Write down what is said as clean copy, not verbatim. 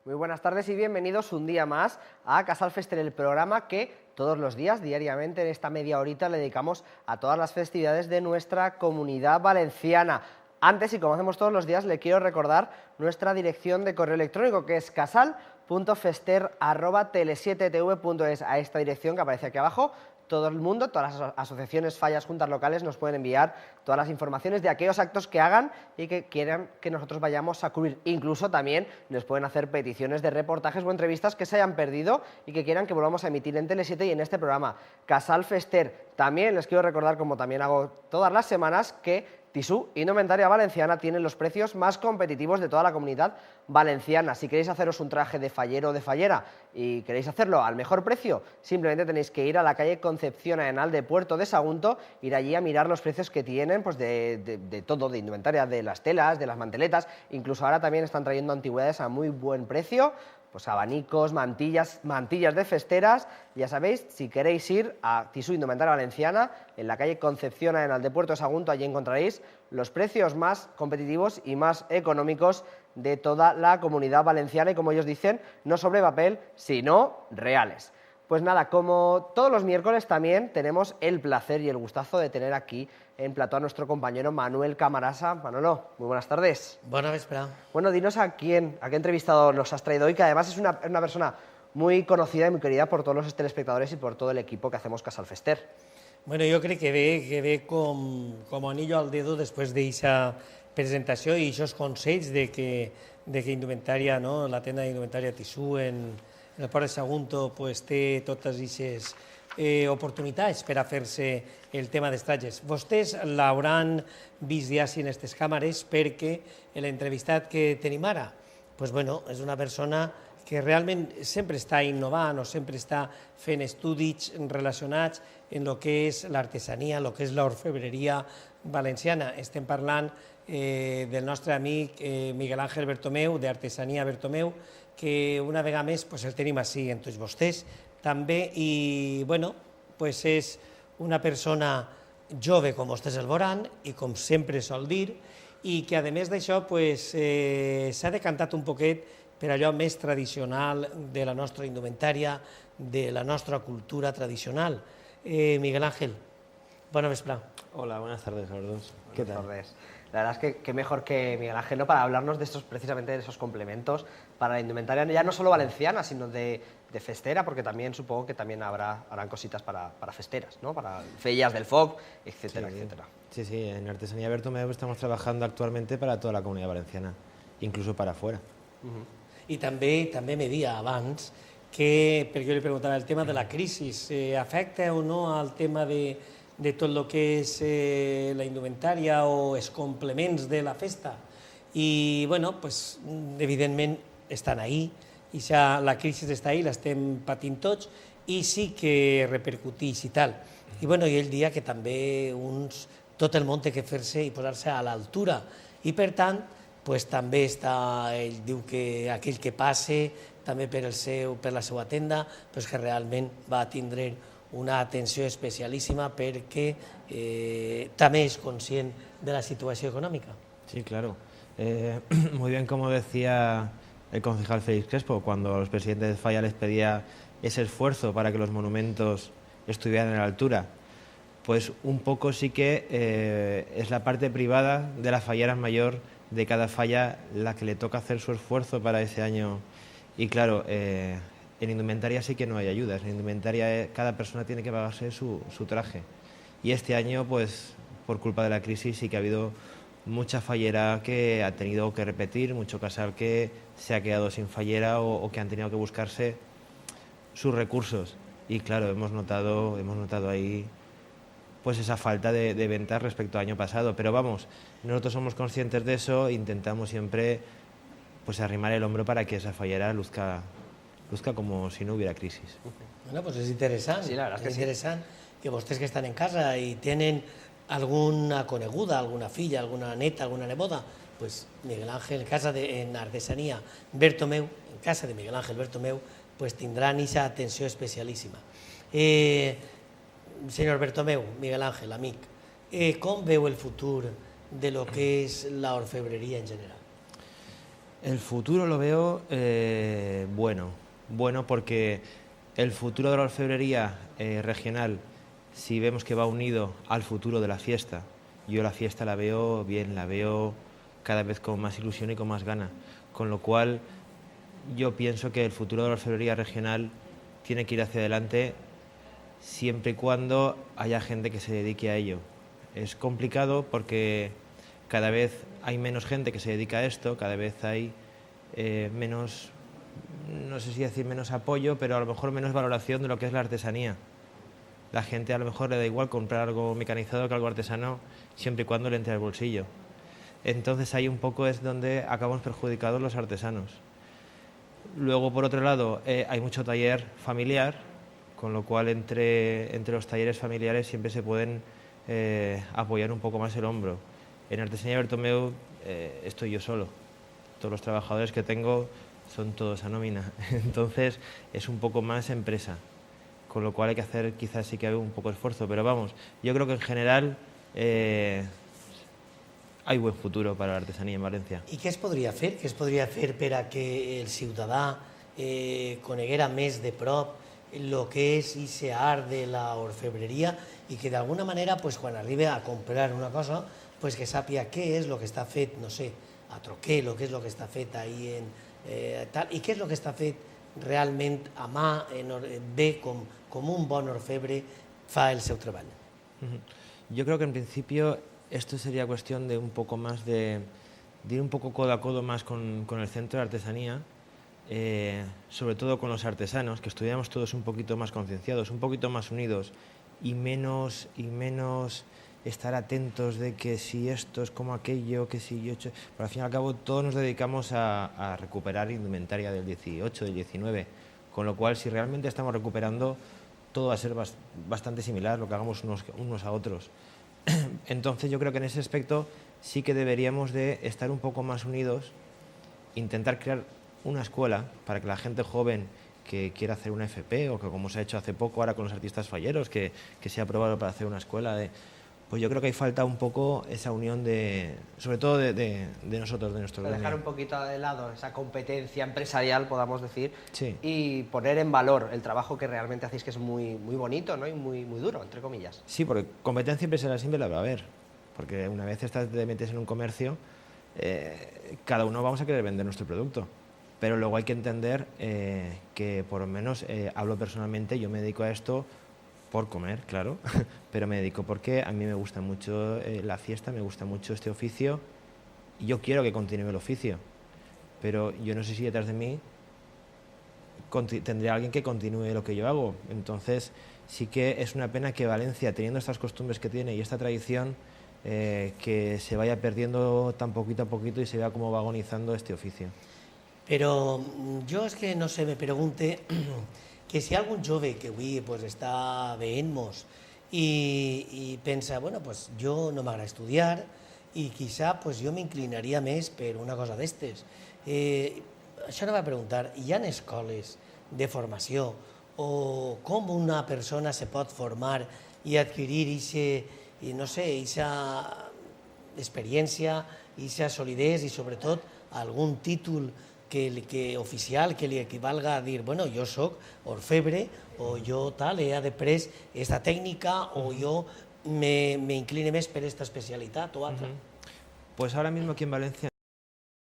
Muy buenas tardes y bienvenidos un día más a Casal Fester, el programa que todos los días, diariamente, en esta media horita, le dedicamos a todas las festividades de nuestra Comunidad Valenciana. Antes, y como hacemos todos los días, le quiero recordar nuestra dirección de correo electrónico, que es casal.fester@tele7tv.es. A esta dirección que aparece aquí abajo, todo el mundo, todas las asociaciones, fallas, juntas locales nos pueden enviar todas las informaciones de aquellos actos que hagan y que quieran que nosotros vayamos a cubrir. Incluso también nos pueden hacer peticiones de reportajes o entrevistas que se hayan perdido y que quieran que volvamos a emitir en Tele7 y en este programa. Casal Fester. También les quiero recordar, como también hago todas las semanas, que Tissú Indumentaria Valenciana tiene los precios más competitivos de toda la Comunidad Valenciana. Si queréis haceros un traje de fallero o de fallera y queréis hacerlo al mejor precio, simplemente tenéis que ir a la calle Concepción Arenal de Puerto de Sagunto, ir allí a mirar los precios que tienen pues de todo, de indumentaria, de las telas, de las manteletas. Incluso ahora también están trayendo antigüedades a muy buen precio, pues abanicos, mantillas de festeras. Ya sabéis, si queréis ir a Tissú Indumentaria Valenciana, en la calle Concepción Arenal de Puerto de Sagunto, allí encontraréis los precios más competitivos y más económicos de toda la Comunidad Valenciana y, como ellos dicen, no sobre papel, sino reales. Pues nada, como todos los miércoles también tenemos el placer y el gustazo de tener aquí en plató a nuestro compañero Manuel Camarasa. Manolo, muy buenas tardes. Buena véspera. Bueno, dinos a qué entrevistado nos has traído hoy, que además es una persona muy conocida y muy querida por todos los telespectadores y por todo el equipo que hacemos Casal Fester. Bueno, jo crec que ve com anillo al dedo després d'aquesta presentació i aquests consells de que indumentària, no? La tenda d'indumentària Tissú en el Port de Sagunto pues, té totes aquestes oportunitats per a fer-se el tema dels trajes. Vostès l'hauran vist ja en aquestes càmeres perquè l'entrevistat que tenim ara pues, bueno, és una persona que realment sempre està innovant o sempre està fent estudis relacionats en el que és l'artesania, en el que és l'orfebreria valenciana. Estem parlant del nostre amic Miguel Ángel Bertomeu, d'Artesania Bertomeu, que una vegada més pues, el tenim així en tots vostès també i bueno, pues, és una persona jove com vostès el veuran i com sempre sol dir i que a més d'això pues, s'ha decantat un poquet per allò més tradicional de la nostra indumentària, de la nostra cultura tradicional. Miguel Ángel, buena véspera. Hola, buenas tardes a los dos. ¿Qué tal? La verdad es que qué mejor que Miguel Ángel, ¿no? Para hablarnos de estos, precisamente de esos complementos para la indumentaria, ya no solo valenciana, sino de festera, porque también supongo que también harán cositas para festeras, ¿no? Para fellas del FOC, etcétera, Sí, etcétera. Sí, en Artesanía Bertomeu estamos trabajando actualmente para toda la Comunidad Valenciana, incluso para afuera. I també me dia abans que, perquè jo li preguntava el tema de la crisi, afecta o no al tema de tot el que és la indumentària o els complements de la festa. I, bueno, pues, evidentment estan ahí, i ja la crisi està ahí, l'estem patint tots, i sí que repercuteix i tal. I, bueno, i ell dia que també tot el món té que fer-se i posar-se a l'altura. I, per tant, pues, també està, ell diu que aquell que passe també per la seva tenda, pues, que realment va tindre una atenció especialísima perquè també és conscient de la situació econòmica. Sí, claro. Muy bien, como decía el concejal Félix Crespo, cuando los presidentes de Falla les pedía ese esfuerzo para que los monumentos estuvieran a la altura, pues un poco sí que es la parte privada de la fallera mayor de cada falla la que le toca hacer su esfuerzo para ese año. Y claro, en indumentaria sí que no hay ayudas. En indumentaria cada persona tiene que pagarse su traje. Y este año, pues por culpa de la crisis, sí que ha habido mucha fallera que ha tenido que repetir, mucho casal que se ha quedado sin fallera o que han tenido que buscarse sus recursos. Y claro, hemos notado ahí pues esa falta de ventas respecto al año pasado. Pero vamos, nosotros somos conscientes de eso, intentamos siempre pues arrimar el hombro para que esa fallera luzca como si no hubiera crisis. Bueno, pues és interessant, Sí, la verdad es que és sí. interessant que vostès que estan en casa i tenen alguna coneguda, alguna filla, alguna neta, alguna neboda, pues Miguel Ángel, en casa en Artesanía Bertomeu, en casa de Miguel Ángel Bertomeu, pues tindran esa atenció especialíssima. Senyor Bertomeu, Miguel Ángel, amic, com veu el futur de lo que és l'orfebreria en general? El futuro lo veo bueno porque el futuro de la orfebrería regional, si vemos que va unido al futuro de la fiesta, yo la fiesta la veo bien, la veo cada vez con más ilusión y con más gana, con lo cual yo pienso que el futuro de la orfebrería regional tiene que ir hacia adelante siempre y cuando haya gente que se dedique a ello. Es complicado porque cada vez hay menos gente que se dedica a esto, cada vez hay menos, no sé si decir menos apoyo, pero a lo mejor menos valoración de lo que es la artesanía. La gente a lo mejor le da igual comprar algo mecanizado que algo artesano, siempre y cuando le entre al bolsillo. Entonces ahí un poco es donde acabamos perjudicados los artesanos. Luego, por otro lado, hay mucho taller familiar, con lo cual entre los talleres familiares siempre se pueden apoyar un poco más el hombro. En Artesanía Bertomeu estoy yo solo. Todos los trabajadores que tengo son todos a nómina. Entonces es un poco más empresa, con lo cual hay que hacer quizás sí que hay un poco de esfuerzo. Pero vamos, yo creo que en general hay buen futuro para la artesanía en Valencia. I què es podria fer? Què es podria fer per a que el ciutadà coneguera més de prop el que és aquest art de l'orfebreria i que d'alguna manera, pues, quan arribi a comprar una cosa, pues, que sàpiga què és el que està fet, no sé, a Troquel, o què és el que està fet ahí en tal, i què és el que està fet realment a mà, bé, com un bon orfebre fa el seu treball. Yo creo que en principio esto sería cuestión de un poco más de ir un poco codo a codo más con el centro de artesanía, sobre todo con los artesanos, que estuviéramos todos un poquito más concienciados, un poquito más unidos y menos estar atentos de que si esto es como aquello, que si yo he hecho... Pero al fin y al cabo todos nos dedicamos a recuperar indumentaria del 18, del 19, con lo cual si realmente estamos recuperando todo va a ser bastante similar lo que hagamos unos a otros. Entonces yo creo que en ese aspecto sí que deberíamos de estar un poco más unidos, intentar crear una escuela para que la gente joven que quiera hacer una FP o que como se ha hecho hace poco ahora con los artistas falleros, que se ha aprobado para hacer una escuela, pues yo creo que hay falta un poco esa unión sobre todo de nosotros, de nuestro gremio. Dejar un poquito de lado esa competencia empresarial, podamos decir, sí, y poner en valor el trabajo que realmente hacéis, que es muy bonito, ¿no? Y muy duro, entre comillas. Sí, porque competencia empresarial siempre la va a haber, porque una vez te metes en un comercio, cada uno vamos a querer vender nuestro producto, pero luego hay que entender que por lo menos, hablo personalmente, yo me dedico a esto por comer, claro, pero me dedico porque a mí me gusta mucho la fiesta, me gusta mucho este oficio y yo quiero que continúe el oficio, pero yo no sé si detrás de mí tendría alguien que continúe lo que yo hago. Entonces sí que es una pena que Valencia, teniendo estas costumbres que tiene y esta tradición, que se vaya perdiendo tan poquito a poquito y se vea cómo va agonizando este oficio. Però jo és que, no sé, me pregunte que si algun jove que avui pues, està veient-nos i pensa, bueno, pues, jo no m'agrada estudiar i quizá pues, jo m'inclinaria més per una cosa d'estes. Això no va a preguntar, hi ha escoles de formació o com una persona se pot formar i adquirir no sé, aquesta experiència, aquesta solidesa i sobretot algun títol oficial que li equivalga a dir, bueno, jo soc orfebre o jo tal, he après esta tècnica o jo me incline més per esta especialitat o altra. Pues ahora mismo aquí en Valencia